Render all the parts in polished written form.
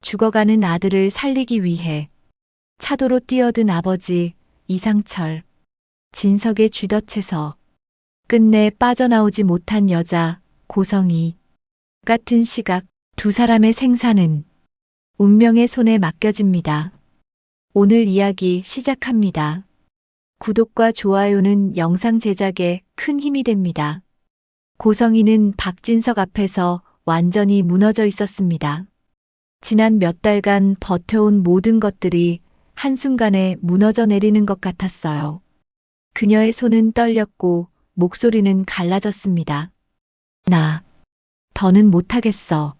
죽어가는 아들을 살리기 위해 차도로 뛰어든 아버지 이상철, 진석의 쥐덫에서 끝내 빠져나오지 못한 여자 고성이 같은 시각 두 사람의 생사는 운명의 손에 맡겨집니다. 오늘 이야기 시작합니다. 구독과 좋아요는 영상 제작에 큰 힘이 됩니다. 고성이는 박진석 앞에서 완전히 무너져 있었습니다. 지난 몇 달간 버텨온 모든 것들이 한순간에 무너져 내리는 것 같았어요. 그녀의 손은 떨렸고 목소리는 갈라졌습니다. 나 더는 못하겠어.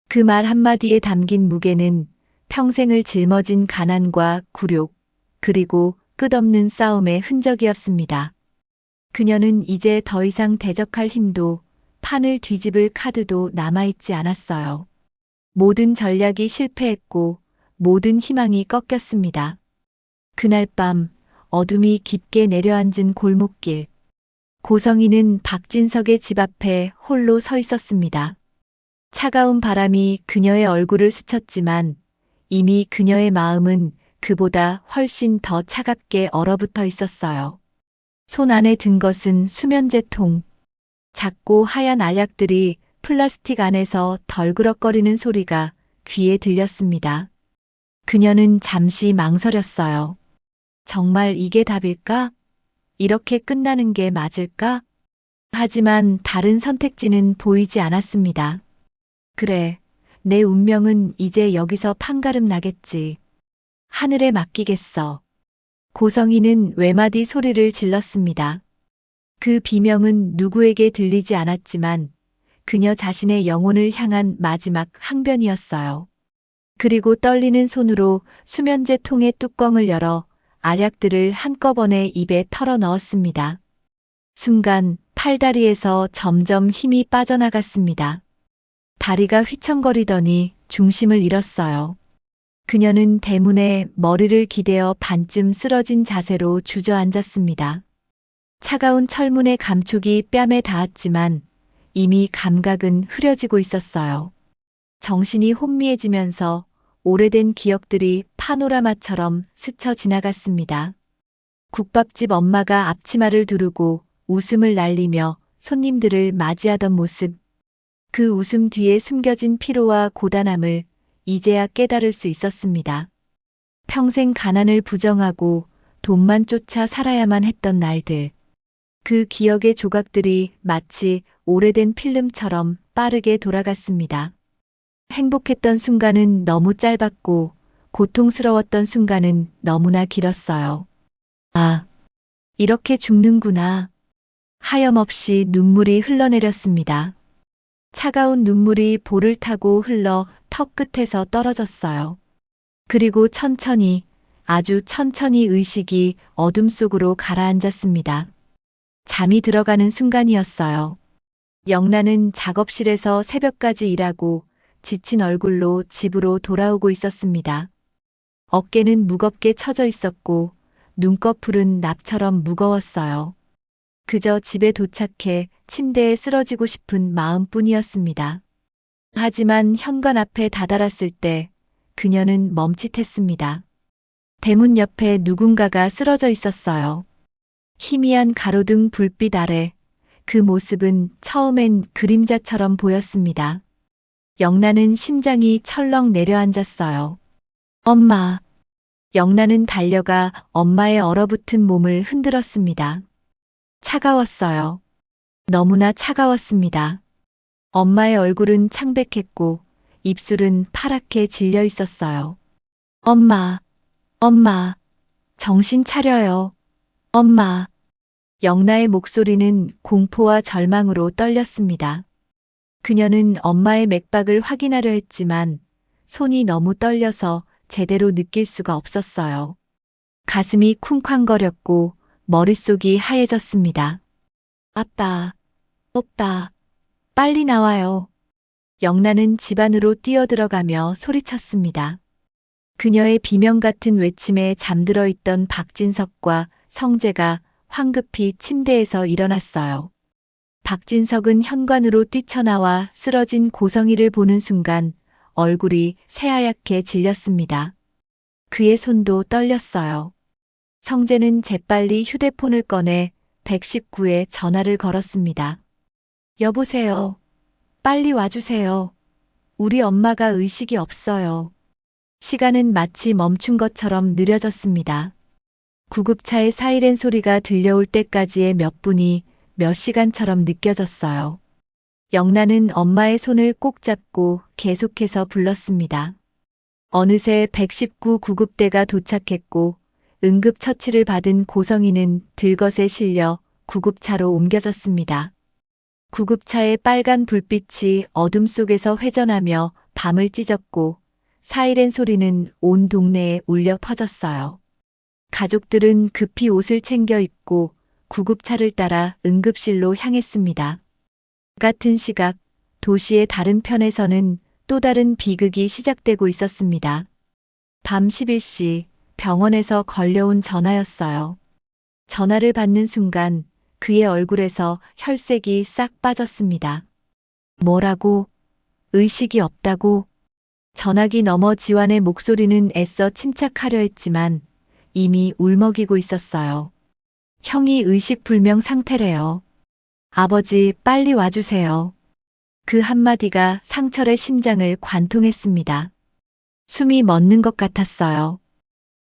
그 말 한마디에 담긴 무게는 평생을 짊어진 가난과 굴욕, 그리고 끝없는 싸움의 흔적이었습니다. 그녀는 이제 더 이상 대적할 힘도 판을 뒤집을 카드도 남아있지 않았어요. 모든 전략이 실패했고 모든 희망이 꺾였습니다. 그날 밤 어둠이 깊게 내려앉은 골목길. 고성이는 박진석의 집 앞에 홀로 서 있었습니다. 차가운 바람이 그녀의 얼굴을 스쳤지만 이미 그녀의 마음은 그보다 훨씬 더 차갑게 얼어붙어 있었어요. 손 안에 든 것은 수면제통. 작고 하얀 알약들이 플라스틱 안에서 덜그럭거리는 소리가 귀에 들렸습니다. 그녀는 잠시 망설였어요. 정말 이게 답일까? 이렇게 끝나는 게 맞을까? 하지만 다른 선택지는 보이지 않았습니다. 그래, 내 운명은 이제 여기서 판가름 나겠지. 하늘에 맡기겠어. 고성이는 외마디 소리를 질렀습니다. 그 비명은 누구에게 들리지 않았지만 그녀 자신의 영혼을 향한 마지막 항변이었어요. 그리고 떨리는 손으로 수면제 통의 뚜껑을 열어 알약들을 한꺼번에 입에 털어 넣었습니다. 순간 팔다리에서 점점 힘이 빠져나갔습니다. 다리가 휘청거리더니 중심을 잃었어요. 그녀는 대문에 머리를 기대어 반쯤 쓰러진 자세로 주저앉았습니다. 차가운 철문의 감촉이 뺨에 닿았지만 이미 감각은 흐려지고 있었어요. 정신이 혼미해지면서 오래된 기억들이 파노라마처럼 스쳐 지나갔습니다. 국밥집 엄마가 앞치마를 두르고 웃음을 날리며 손님들을 맞이하던 모습. 그 웃음 뒤에 숨겨진 피로와 고단함을 이제야 깨달을 수 있었습니다. 평생 가난을 부정하고 돈만 쫓아 살아야만 했던 날들. 그 기억의 조각들이 마치 오래된 필름처럼 빠르게 돌아갔습니다. 행복했던 순간은 너무 짧았고 고통스러웠던 순간은 너무나 길었어요. 아, 이렇게 죽는구나. 하염없이 눈물이 흘러내렸습니다. 차가운 눈물이 볼을 타고 흘러 턱 끝에서 떨어졌어요. 그리고 천천히, 아주 천천히 의식이 어둠 속으로 가라앉았습니다. 잠이 들어가는 순간이었어요. 영란은 작업실에서 새벽까지 일하고 지친 얼굴로 집으로 돌아오고 있었습니다. 어깨는 무겁게 처져 있었고 눈꺼풀은 납처럼 무거웠어요. 그저 집에 도착해 침대에 쓰러지고 싶은 마음뿐이었습니다. 하지만 현관 앞에 다다랐을 때 그녀는 멈칫했습니다. 대문 옆에 누군가가 쓰러져 있었어요. 희미한 가로등 불빛 아래 그 모습은 처음엔 그림자처럼 보였습니다. 영란은 심장이 철렁 내려앉았어요. 엄마. 영란은 달려가 엄마의 얼어붙은 몸을 흔들었습니다. 차가웠어요. 너무나 차가웠습니다. 엄마의 얼굴은 창백했고 입술은 파랗게 질려 있었어요. 엄마, 엄마, 정신 차려요. 엄마. 영란의 목소리는 공포와 절망으로 떨렸습니다. 그녀는 엄마의 맥박을 확인하려 했지만 손이 너무 떨려서 제대로 느낄 수가 없었어요. 가슴이 쿵쾅거렸고 머릿속이 하얘졌습니다. 아빠, 오빠, 빨리 나와요. 영란은 집 안으로 뛰어들어가며 소리쳤습니다. 그녀의 비명 같은 외침에 잠들어 있던 박진석과 성재가 황급히 침대에서 일어났어요. 박진석은 현관으로 뛰쳐나와 쓰러진 고성이를 보는 순간 얼굴이 새하얗게 질렸습니다. 그의 손도 떨렸어요. 성재는 재빨리 휴대폰을 꺼내 119에 전화를 걸었습니다. 여보세요. 빨리 와주세요. 우리 엄마가 의식이 없어요. 시간은 마치 멈춘 것처럼 느려졌습니다. 구급차의 사이렌 소리가 들려올 때까지의 몇 분이 몇 시간처럼 느껴졌어요. 영란은 엄마의 손을 꼭 잡고 계속해서 불렀습니다. 어느새 119 구급대가 도착했고 응급처치를 받은 고성이는 들것에 실려 구급차로 옮겨졌습니다. 구급차의 빨간 불빛이 어둠 속에서 회전하며 밤을 찢었고 사이렌 소리는 온 동네에 울려 퍼졌어요. 가족들은 급히 옷을 챙겨 입고 구급차를 따라 응급실로 향했습니다. 같은 시각 도시의 다른 편에서는 또 다른 비극이 시작되고 있었습니다. 밤 11시 병원에서 걸려온 전화였어요. 전화를 받는 순간 그의 얼굴에서 혈색이 싹 빠졌습니다. 뭐라고? 의식이 없다고? 전화기 너머 지환의 목소리는 애써 침착하려 했지만 이미 울먹이고 있었어요. 형이 의식불명 상태래요. 아버지 빨리 와주세요. 그 한마디가 상철의 심장을 관통했습니다. 숨이 멎는 것 같았어요.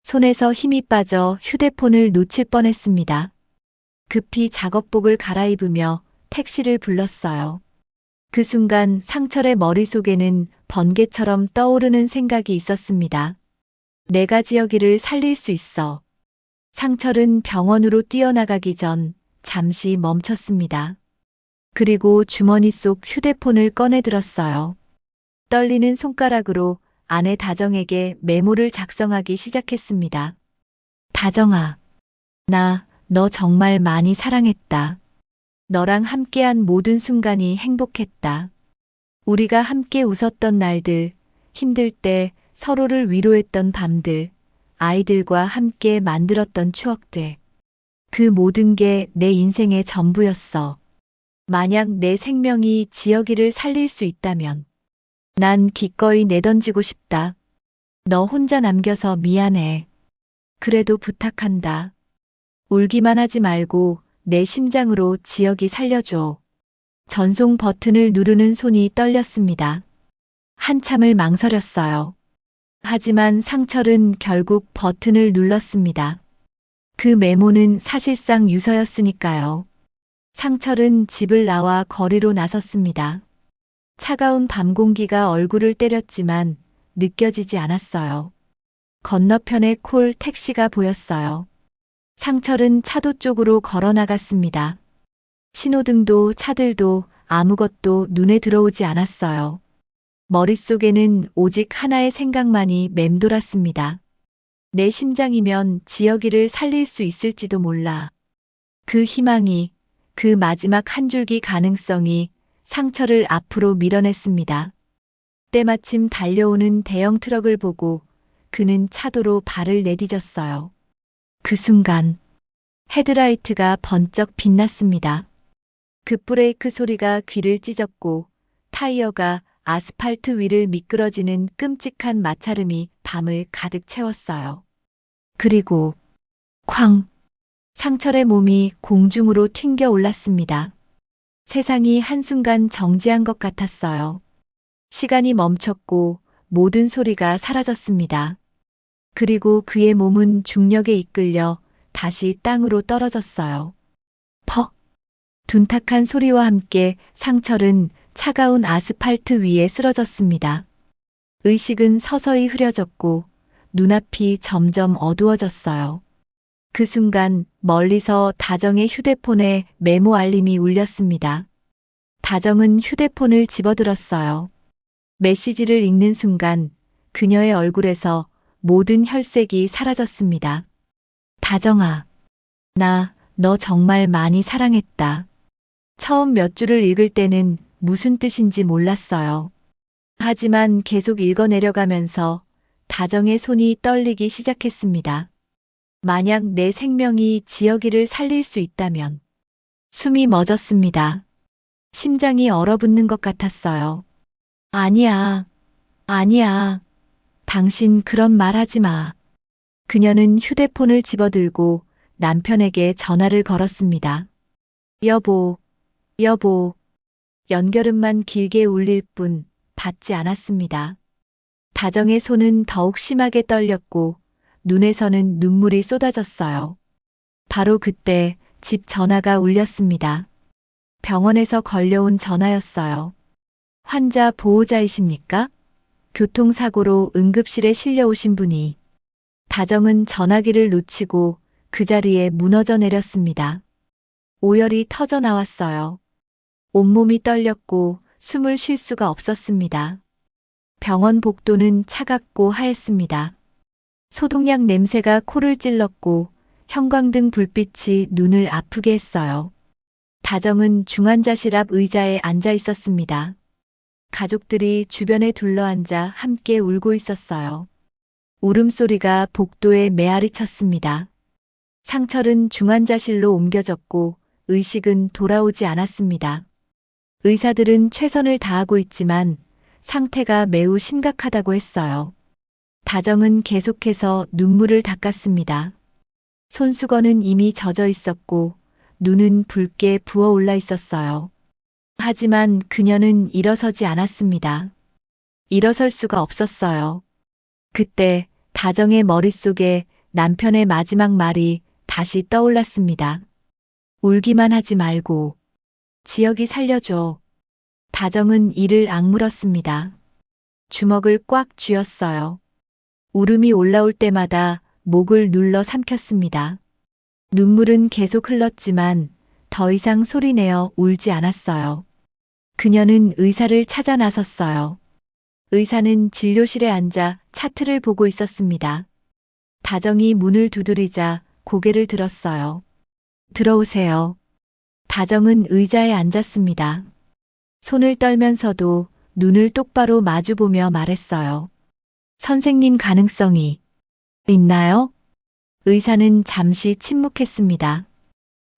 손에서 힘이 빠져 휴대폰을 놓칠 뻔했습니다. 급히 작업복을 갈아입으며 택시를 불렀어요. 그 순간 상철의 머릿속에는 번개처럼 떠오르는 생각이 있었습니다. 내가 지혁이를 살릴 수 있어. 상철은 병원으로 뛰어나가기 전 잠시 멈췄습니다. 그리고 주머니 속 휴대폰을 꺼내 들었어요. 떨리는 손가락으로 아내 다정에게 메모를 작성하기 시작했습니다. 다정아, 너 정말 많이 사랑했다. 너랑 함께한 모든 순간이 행복했다. 우리가 함께 웃었던 날들, 힘들 때 서로를 위로했던 밤들, 아이들과 함께 만들었던 추억들. 그 모든 게 내 인생의 전부였어. 만약 내 생명이 지혁이를 살릴 수 있다면 난 기꺼이 내던지고 싶다. 너 혼자 남겨서 미안해. 그래도 부탁한다. 울기만 하지 말고 내 심장으로 지혁이 살려줘. 전송 버튼을 누르는 손이 떨렸습니다. 한참을 망설였어요. 하지만 상철은 결국 버튼을 눌렀습니다. 그 메모는 사실상 유서였으니까요. 상철은 집을 나와 거리로 나섰습니다. 차가운 밤 공기가 얼굴을 때렸지만 느껴지지 않았어요. 건너편에 콜 택시가 보였어요. 상철은 차도 쪽으로 걸어 나갔습니다. 신호등도 차들도 아무것도 눈에 들어오지 않았어요. 머릿속에는 오직 하나의 생각만이 맴돌았습니다. 내 심장이면 지혁이를 살릴 수 있을지도 몰라. 그 희망이, 그 마지막 한 줄기 가능성이 상철을 앞으로 밀어냈습니다. 때마침 달려오는 대형 트럭을 보고 그는 차도로 발을 내디뎠어요. 그 순간 헤드라이트가 번쩍 빛났습니다. 급브레이크 소리가 귀를 찢었고 타이어가 아스팔트 위를 미끄러지는 끔찍한 마찰음이 밤을 가득 채웠어요. 그리고 쾅! 상철의 몸이 공중으로 튕겨 올랐습니다. 세상이 한순간 정지한 것 같았어요. 시간이 멈췄고 모든 소리가 사라졌습니다. 그리고 그의 몸은 중력에 이끌려 다시 땅으로 떨어졌어요. 퍽! 둔탁한 소리와 함께 상철은 차가운 아스팔트 위에 쓰러졌습니다. 의식은 서서히 흐려졌고 눈앞이 점점 어두워졌어요. 그 순간 멀리서 다정의 휴대폰에 메모 알림이 울렸습니다. 다정은 휴대폰을 집어들었어요. 메시지를 읽는 순간 그녀의 얼굴에서 모든 혈색이 사라졌습니다. 다정아, 너 정말 많이 사랑했다. 처음 몇 줄을 읽을 때는 무슨 뜻인지 몰랐어요. 하지만 계속 읽어내려가면서 다정의 손이 떨리기 시작했습니다. 만약 내 생명이 지혁이를 살릴 수 있다면. 숨이 멎었습니다. 심장이 얼어붙는 것 같았어요. 아니야. 아니야. 당신 그런 말 하지 마. 그녀는 휴대폰을 집어들고 남편에게 전화를 걸었습니다. 여보, 여보. 연결음만 길게 울릴 뿐 받지 않았습니다. 다정의 손은 더욱 심하게 떨렸고 눈에서는 눈물이 쏟아졌어요. 바로 그때 집 전화가 울렸습니다. 병원에서 걸려온 전화였어요. 환자 보호자이십니까? 교통사고로 응급실에 실려오신 분이. 다정은 전화기를 놓치고 그 자리에 무너져 내렸습니다. 오열이 터져 나왔어요. 온몸이 떨렸고 숨을 쉴 수가 없었습니다. 병원 복도는 차갑고 하였습니다. 소독약 냄새가 코를 찔렀고 형광등 불빛이 눈을 아프게 했어요. 다정은 중환자실 앞 의자에 앉아 있었습니다. 가족들이 주변에 둘러앉아 함께 울고 있었어요. 울음소리가 복도에 메아리 쳤습니다. 상철은 중환자실로 옮겨졌고 의식은 돌아오지 않았습니다. 의사들은 최선을 다하고 있지만 상태가 매우 심각하다고 했어요. 다정은 계속해서 눈물을 닦았습니다. 손수건은 이미 젖어 있었고 눈은 붉게 부어올라 있었어요. 하지만 그녀는 일어서지 않았습니다. 일어설 수가 없었어요. 그때 다정의 머릿속에 남편의 마지막 말이 다시 떠올랐습니다. 울기만 하지 말고. 지혁이 살려줘. 다정은 이를 악물었습니다. 주먹을 꽉 쥐었어요. 울음이 올라올 때마다 목을 눌러 삼켰습니다. 눈물은 계속 흘렀지만 더 이상 소리내어 울지 않았어요. 그녀는 의사를 찾아 나섰어요. 의사는 진료실에 앉아 차트를 보고 있었습니다. 다정이 문을 두드리자 고개를 들었어요. 들어오세요. 다정은 의자에 앉았습니다. 손을 떨면서도 눈을 똑바로 마주보며 말했어요. 선생님 가능성이 있나요? 의사는 잠시 침묵했습니다.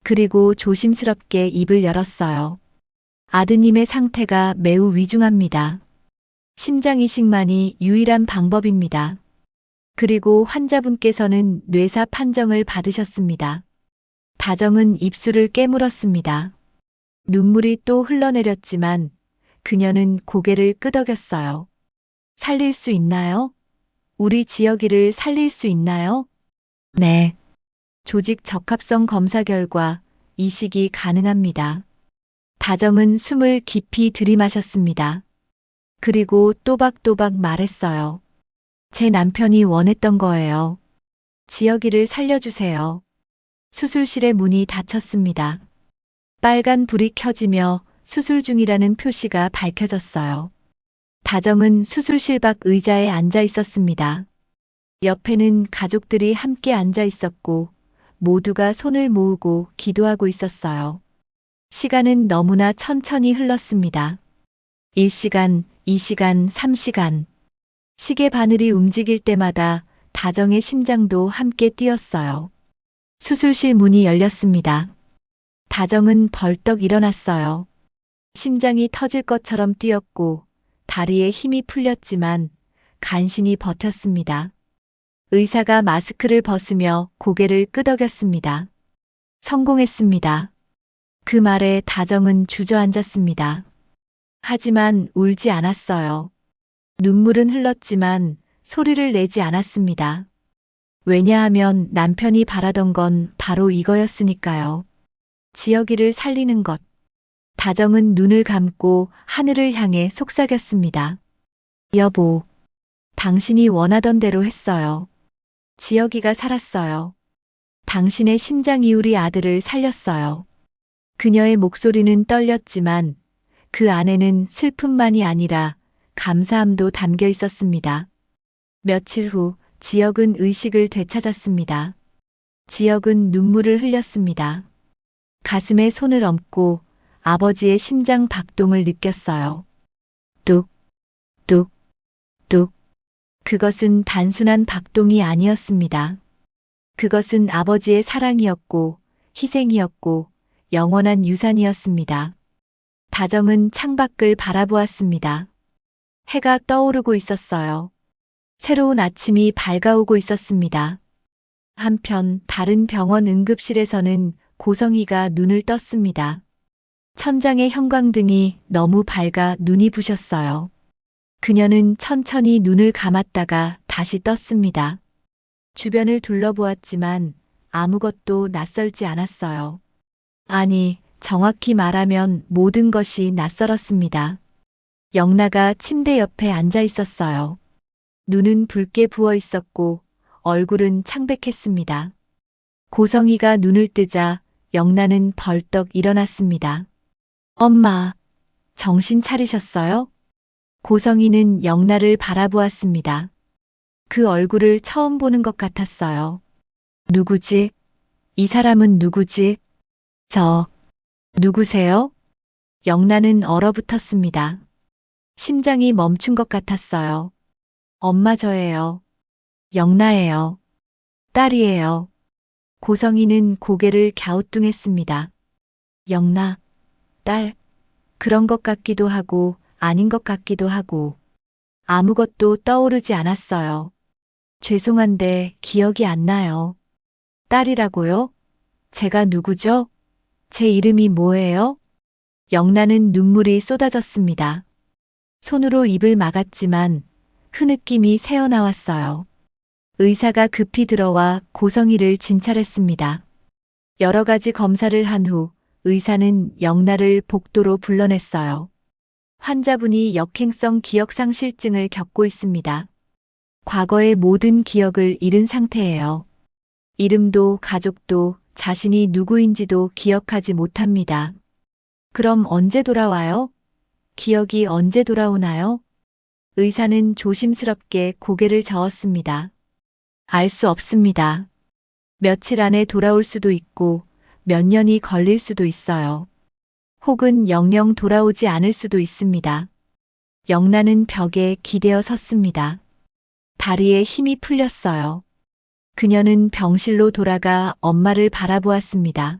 그리고 조심스럽게 입을 열었어요. 아드님의 상태가 매우 위중합니다. 심장 이식만이 유일한 방법입니다. 그리고 환자분께서는 뇌사 판정을 받으셨습니다. 다정은 입술을 깨물었습니다. 눈물이 또 흘러내렸지만 그녀는 고개를 끄덕였어요. 살릴 수 있나요? 우리 지혁이를 살릴 수 있나요? 네. 조직 적합성 검사 결과 이식이 가능합니다. 다정은 숨을 깊이 들이마셨습니다. 그리고 또박또박 말했어요. 제 남편이 원했던 거예요. 지혁이를 살려주세요. 수술실의 문이 닫혔습니다. 빨간 불이 켜지며 수술 중이라는 표시가 밝혀졌어요. 다정은 수술실 밖 의자에 앉아 있었습니다. 옆에는 가족들이 함께 앉아 있었고 모두가 손을 모으고 기도하고 있었어요. 시간은 너무나 천천히 흘렀습니다. 1시간, 2시간, 3시간. 시계 바늘이 움직일 때마다 다정의 심장도 함께 뛰었어요. 수술실 문이 열렸습니다. 다정은 벌떡 일어났어요. 심장이 터질 것처럼 뛰었고 다리에 힘이 풀렸지만 간신히 버텼습니다. 의사가 마스크를 벗으며 고개를 끄덕였습니다. 성공했습니다. 그 말에 다정은 주저앉았습니다. 하지만 울지 않았어요. 눈물은 흘렀지만 소리를 내지 않았습니다. 왜냐하면 남편이 바라던 건 바로 이거였으니까요. 지혁이를 살리는 것. 다정은 눈을 감고 하늘을 향해 속삭였습니다. 여보, 당신이 원하던 대로 했어요. 지혁이가 살았어요. 당신의 심장 이울이 아들을 살렸어요. 그녀의 목소리는 떨렸지만 그 안에는 슬픔만이 아니라 감사함도 담겨 있었습니다. 며칠 후 지혁은 의식을 되찾았습니다. 지혁은 눈물을 흘렸습니다. 가슴에 손을 얹고 아버지의 심장 박동을 느꼈어요. 뚝, 뚝, 뚝. 그것은 단순한 박동이 아니었습니다. 그것은 아버지의 사랑이었고 희생이었고 영원한 유산이었습니다. 다정은 창밖을 바라보았습니다. 해가 떠오르고 있었어요. 새로운 아침이 밝아오고 있었습니다. 한편 다른 병원 응급실에서는 고성희가 눈을 떴습니다. 천장의 형광등이 너무 밝아 눈이 부셨어요. 그녀는 천천히 눈을 감았다가 다시 떴습니다. 주변을 둘러보았지만 아무것도 낯설지 않았어요. 아니, 정확히 말하면 모든 것이 낯설었습니다. 영나가 침대 옆에 앉아 있었어요. 눈은 붉게 부어 있었고 얼굴은 창백했습니다. 고성희가 눈을 뜨자 영나는 벌떡 일어났습니다. 엄마, 정신 차리셨어요? 고성희는 영나를 바라보았습니다. 그 얼굴을 처음 보는 것 같았어요. 누구지? 이 사람은 누구지? 누구세요? 영나는 얼어붙었습니다. 심장이 멈춘 것 같았어요. 엄마 저예요. 영나예요. 딸이에요. 고성희는 고개를 갸우뚱했습니다. 영나, 딸, 그런 것 같기도 하고 아닌 것 같기도 하고 아무것도 떠오르지 않았어요. 죄송한데 기억이 안 나요. 딸이라고요? 제가 누구죠? 제 이름이 뭐예요? 영나는 눈물이 쏟아졌습니다. 손으로 입을 막았지만 흐느낌이 새어나왔어요. 의사가 급히 들어와 고성희를 진찰했습니다. 여러 가지 검사를 한 후 의사는 영나를 복도로 불러냈어요. 환자분이 역행성 기억상실증을 겪고 있습니다. 과거의 모든 기억을 잃은 상태예요. 이름도 가족도 자신이 누구인지도 기억하지 못합니다. 그럼 언제 돌아와요? 기억이 언제 돌아오나요? 의사는 조심스럽게 고개를 저었습니다. 알 수 없습니다. 며칠 안에 돌아올 수도 있고 몇 년이 걸릴 수도 있어요. 혹은 영영 돌아오지 않을 수도 있습니다. 영나는 벽에 기대어 섰습니다. 다리에 힘이 풀렸어요. 그녀는 병실로 돌아가 엄마를 바라보았습니다.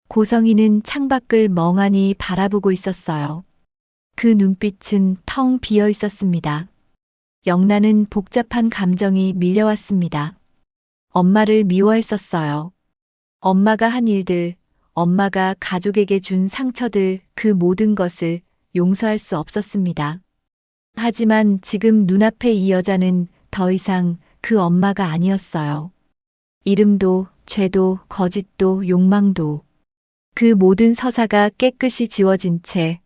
고성희는 창밖을 멍하니 바라보고 있었어요. 그 눈빛은 텅 비어 있었습니다. 영나는 복잡한 감정이 밀려왔습니다. 엄마를 미워했었어요. 엄마가 한 일들, 엄마가 가족에게 준 상처들, 그 모든 것을 용서할 수 없었습니다. 하지만 지금 눈앞에 이 여자는 더 이상 그 엄마가 아니었어요. 이름도, 죄도, 거짓도, 욕망도. 그 모든 서사가 깨끗이 지워진 채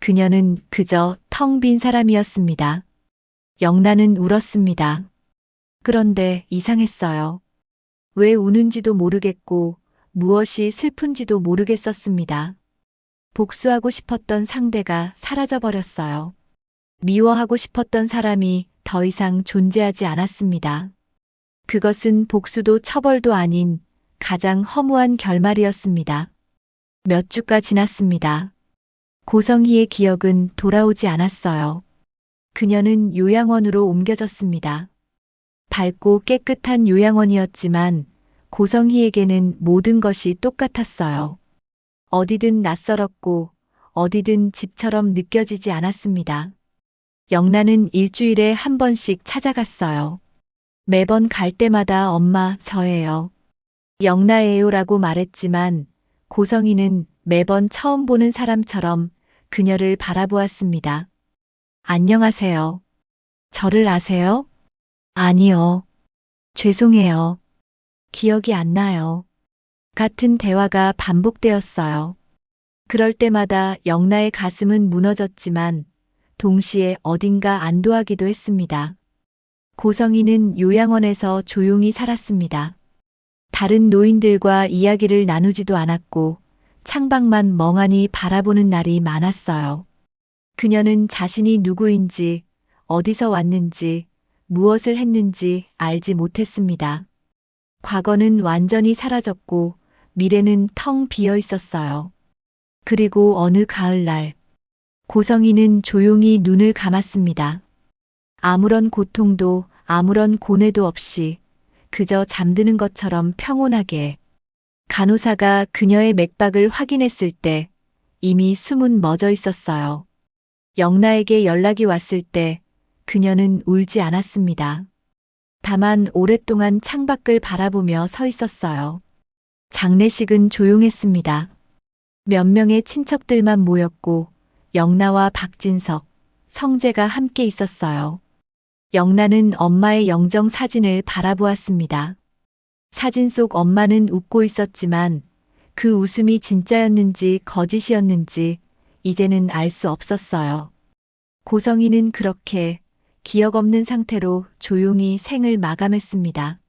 그녀는 그저 텅 빈 사람이었습니다. 영나는 울었습니다. 그런데 이상했어요. 왜 우는지도 모르겠고 무엇이 슬픈지도 모르겠었습니다. 복수하고 싶었던 상대가 사라져버렸어요. 미워하고 싶었던 사람이 더 이상 존재하지 않았습니다. 그것은 복수도 처벌도 아닌 가장 허무한 결말이었습니다. 몇 주가 지났습니다. 고성희의 기억은 돌아오지 않았어요. 그녀는 요양원으로 옮겨졌습니다. 밝고 깨끗한 요양원이었지만 고성희에게는 모든 것이 똑같았어요. 어디든 낯설었고 어디든 집처럼 느껴지지 않았습니다. 영나는 일주일에 한 번씩 찾아갔어요. 매번 갈 때마다 엄마, 저예요. 영나예요라고 말했지만 고성희는 매번 처음 보는 사람처럼 그녀를 바라보았습니다. 안녕하세요. 저를 아세요? 아니요. 죄송해요. 기억이 안 나요. 같은 대화가 반복되었어요. 그럴 때마다 영나의 가슴은 무너졌지만 동시에 어딘가 안도하기도 했습니다. 고성희는 요양원에서 조용히 살았습니다. 다른 노인들과 이야기를 나누지도 않았고 창밖만 멍하니 바라보는 날이 많았어요. 그녀는 자신이 누구인지, 어디서 왔는지, 무엇을 했는지 알지 못했습니다. 과거는 완전히 사라졌고 미래는 텅 비어 있었어요. 그리고 어느 가을날, 고성희는 조용히 눈을 감았습니다. 아무런 고통도 아무런 고뇌도 없이 그저 잠드는 것처럼 평온하게. 간호사가 그녀의 맥박을 확인했을 때 이미 숨은 멎어 있었어요. 영나에게 연락이 왔을 때 그녀는 울지 않았습니다. 다만 오랫동안 창밖을 바라보며 서 있었어요. 장례식은 조용했습니다. 몇 명의 친척들만 모였고 영나와 박진석, 성재가 함께 있었어요. 영나는 엄마의 영정 사진을 바라보았습니다. 사진 속 엄마는 웃고 있었지만 그 웃음이 진짜였는지 거짓이었는지 이제는 알 수 없었어요. 고성이는 그렇게 기억 없는 상태로 조용히 생을 마감했습니다.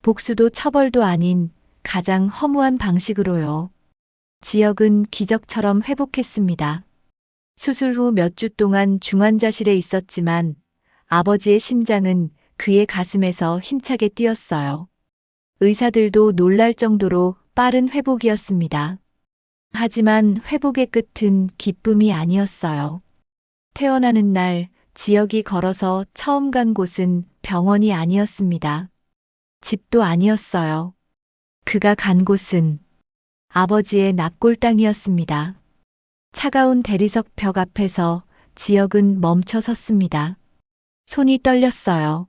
복수도 처벌도 아닌 가장 허무한 방식으로요. 지역은 기적처럼 회복했습니다. 수술 후 몇 주 동안 중환자실에 있었지만 아버지의 심장은 그의 가슴에서 힘차게 뛰었어요. 의사들도 놀랄 정도로 빠른 회복이었습니다. 하지만 회복의 끝은 기쁨이 아니었어요. 태어나는 날 지역이 걸어서 처음 간 곳은 병원이 아니었습니다. 집도 아니었어요. 그가 간 곳은 아버지의 납골 땅이었습니다. 차가운 대리석 벽 앞에서 지역은 멈춰 섰습니다. 손이 떨렸어요.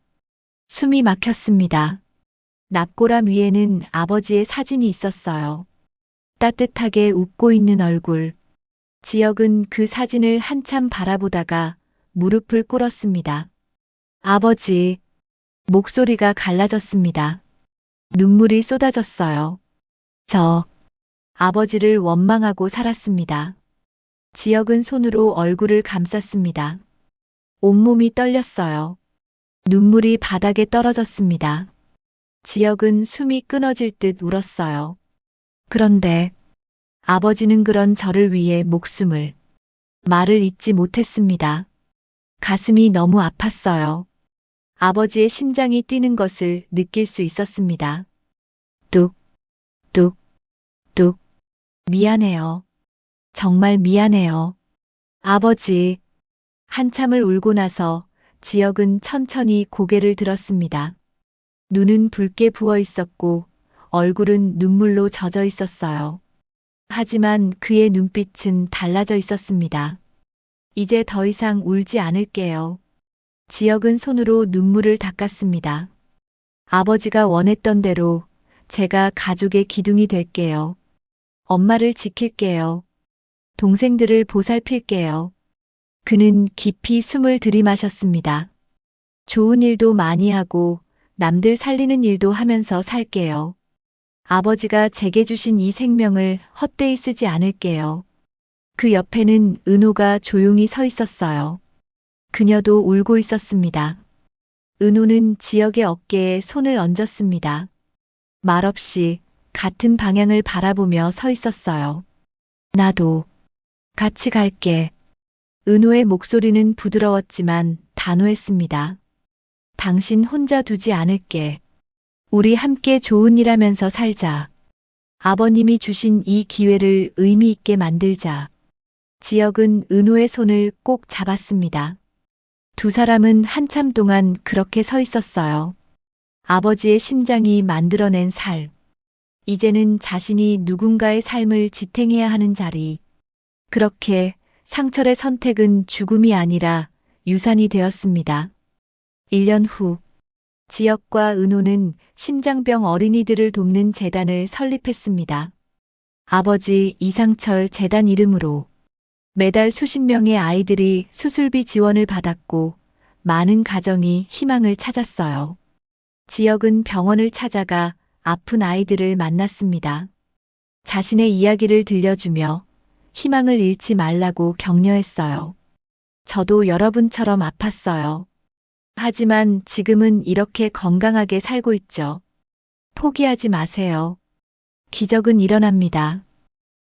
숨이 막혔습니다. 납골함 위에는 아버지의 사진이 있었어요. 따뜻하게 웃고 있는 얼굴. 지역은 그 사진을 한참 바라보다가 무릎을 꿇었습니다. 아버지. 목소리가 갈라졌습니다. 눈물이 쏟아졌어요. 저 아버지를 원망하고 살았습니다. 지역은 손으로 얼굴을 감쌌습니다. 온몸이 떨렸어요. 눈물이 바닥에 떨어졌습니다. 지역은 숨이 끊어질 듯 울었어요. 그런데 아버지는 그런 저를 위해 목숨을 말을 잇지 못했습니다. 가슴이 너무 아팠어요. 아버지의 심장이 뛰는 것을 느낄 수 있었습니다. 뚝, 뚝, 뚝. 미안해요. 정말 미안해요. 아버지. 한참을 울고 나서 지역은 천천히 고개를 들었습니다. 눈은 붉게 부어 있었고 얼굴은 눈물로 젖어 있었어요. 하지만 그의 눈빛은 달라져 있었습니다. 이제 더 이상 울지 않을게요. 지역은 손으로 눈물을 닦았습니다. 아버지가 원했던 대로 제가 가족의 기둥이 될게요. 엄마를 지킬게요. 동생들을 보살필게요. 그는 깊이 숨을 들이마셨습니다. 좋은 일도 많이 하고 남들 살리는 일도 하면서 살게요. 아버지가 제게 주신 이 생명을 헛되이 쓰지 않을게요. 그 옆에는 은호가 조용히 서 있었어요. 그녀도 울고 있었습니다. 은호는 지역의 어깨에 손을 얹었습니다. 말없이 같은 방향을 바라보며 서 있었어요. 나도 같이 갈게. 은호의 목소리는 부드러웠지만 단호했습니다. 당신 혼자 두지 않을게. 우리 함께 좋은 일 하면서 살자. 아버님이 주신 이 기회를 의미 있게 만들자. 지역은 은호의 손을 꼭 잡았습니다. 두 사람은 한참 동안 그렇게 서 있었어요. 아버지의 심장이 만들어낸 삶. 이제는 자신이 누군가의 삶을 지탱해야 하는 자리. 그렇게 상철의 선택은 죽음이 아니라 유산이 되었습니다. 1년 후, 지역과 은호는 심장병 어린이들을 돕는 재단을 설립했습니다. 아버지 이상철 재단 이름으로 매달 수십 명의 아이들이 수술비 지원을 받았고 많은 가정이 희망을 찾았어요. 지역은 병원을 찾아가 아픈 아이들을 만났습니다. 자신의 이야기를 들려주며 희망을 잃지 말라고 격려했어요. 저도 여러분처럼 아팠어요. 하지만 지금은 이렇게 건강하게 살고 있죠. 포기하지 마세요. 기적은 일어납니다.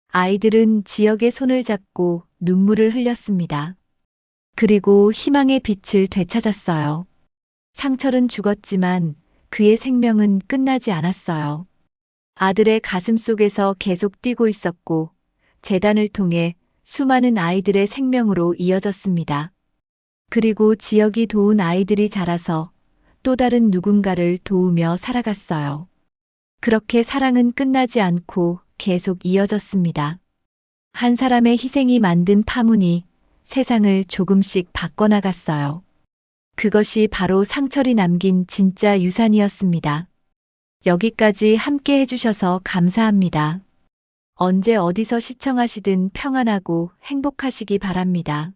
아이들은 지역의 손을 잡고 눈물을 흘렸습니다. 그리고 희망의 빛을 되찾았어요. 상철은 죽었지만 그의 생명은 끝나지 않았어요. 아들의 가슴 속에서 계속 뛰고 있었고 재단을 통해 수많은 아이들의 생명으로 이어졌습니다. 그리고 지역이 도운 아이들이 자라서 또 다른 누군가를 도우며 살아갔어요. 그렇게 사랑은 끝나지 않고 계속 이어졌습니다. 한 사람의 희생이 만든 파문이 세상을 조금씩 바꿔나갔어요. 그것이 바로 상철이 남긴 진짜 유산이었습니다. 여기까지 함께 해주셔서 감사합니다. 언제 어디서 시청하시든 평안하고 행복하시기 바랍니다.